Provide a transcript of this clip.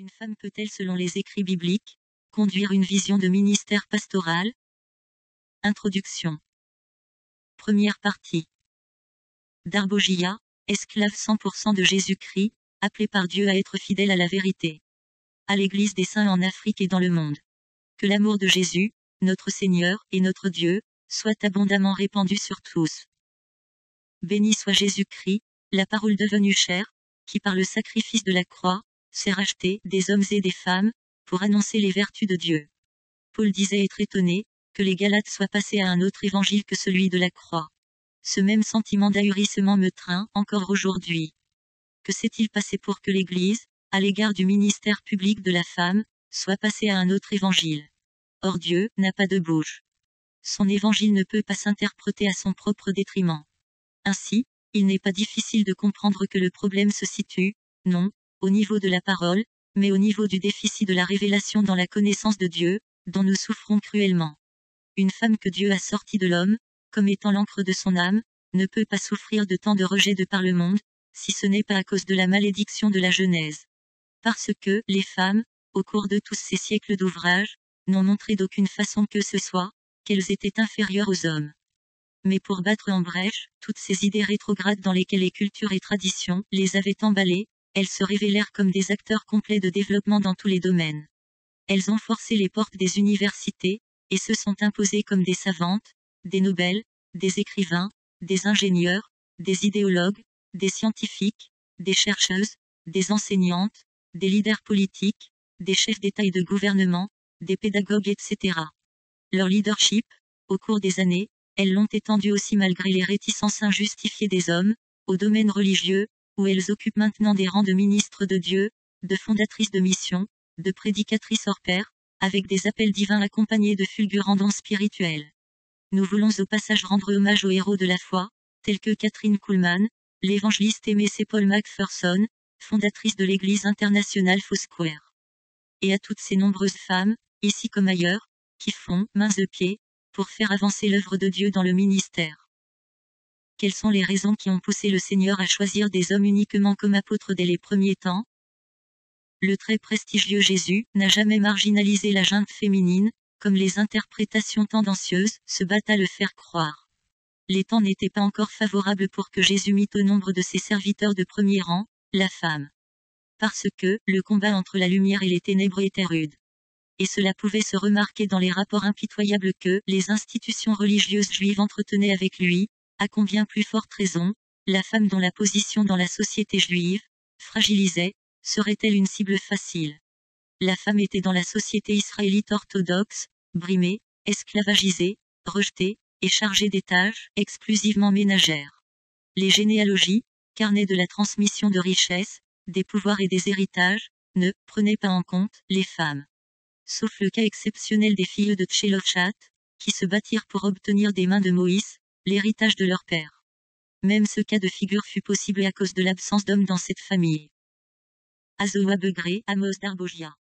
Une femme peut-elle, selon les écrits bibliques, conduire une vision de ministère pastoral? Introduction. Première partie. Darbogia, esclave 100% de Jésus-Christ, appelé par Dieu à être fidèle à la vérité. À l'Église des saints en Afrique et dans le monde. Que l'amour de Jésus, notre Seigneur et notre Dieu, soit abondamment répandu sur tous. Béni soit Jésus-Christ, la parole devenue chair, qui par le sacrifice de la croix, s'est racheté des hommes et des femmes, pour annoncer les vertus de Dieu. Paul disait être étonné, que les Galates soient passés à un autre évangile que celui de la croix. Ce même sentiment d'ahurissement me traîne encore aujourd'hui. Que s'est-il passé pour que l'Église, à l'égard du ministère public de la femme, soit passée à un autre évangile? Or Dieu n'a pas de bouche. Son évangile ne peut pas s'interpréter à son propre détriment. Ainsi, il n'est pas difficile de comprendre que le problème se situe, non, au niveau de la parole, mais au niveau du déficit de la révélation dans la connaissance de Dieu, dont nous souffrons cruellement. Une femme que Dieu a sortie de l'homme, comme étant l'encre de son âme, ne peut pas souffrir de tant de rejet de par le monde, si ce n'est pas à cause de la malédiction de la Genèse. Parce que, les femmes, au cours de tous ces siècles d'ouvrages, n'ont montré d'aucune façon que ce soit, qu'elles étaient inférieures aux hommes. Mais pour battre en brèche, toutes ces idées rétrogrades dans lesquelles les cultures et traditions les avaient emballées, elles se révélèrent comme des acteurs complets de développement dans tous les domaines. Elles ont forcé les portes des universités, et se sont imposées comme des savantes, des Nobel, des écrivains, des ingénieurs, des idéologues, des scientifiques, des chercheuses, des enseignantes, des leaders politiques, des chefs d'État et de gouvernement, des pédagogues, etc. Leur leadership, au cours des années, elles l'ont étendu aussi malgré les réticences injustifiées des hommes, au domaine religieux, où elles occupent maintenant des rangs de ministres de Dieu, de fondatrices de missions, de prédicatrices hors pair, avec des appels divins accompagnés de fulgurants dons spirituels. Nous voulons au passage rendre hommage aux héros de la foi, tels que Catherine Kuhlman, l'évangéliste aimé c'est Paul McPherson, fondatrice de l'Église internationale Foursquare. Et à toutes ces nombreuses femmes, ici comme ailleurs, qui font mains de pied, pour faire avancer l'œuvre de Dieu dans le ministère. Quelles sont les raisons qui ont poussé le Seigneur à choisir des hommes uniquement comme apôtres dès les premiers temps? Le très prestigieux Jésus n'a jamais marginalisé la junte féminine, comme les interprétations tendancieuses se battent à le faire croire. Les temps n'étaient pas encore favorables pour que Jésus mît au nombre de ses serviteurs de premier rang, la femme. Parce que, le combat entre la lumière et les ténèbres était rude. Et cela pouvait se remarquer dans les rapports impitoyables que les institutions religieuses juives entretenaient avec lui, à combien plus forte raison, la femme dont la position dans la société juive, fragilisait, serait-elle une cible facile? La femme était dans la société israélite orthodoxe, brimée, esclavagisée, rejetée, et chargée des tâches exclusivement ménagères. Les généalogies, carnets de la transmission de richesses, des pouvoirs et des héritages, ne prenaient pas en compte les femmes. Sauf le cas exceptionnel des filles de Tchelofchat, qui se battirent pour obtenir des mains de Moïse, l'héritage de leur père. Même ce cas de figure fut possible à cause de l'absence d'hommes dans cette famille. Azoa Begré, Amos Darbogia.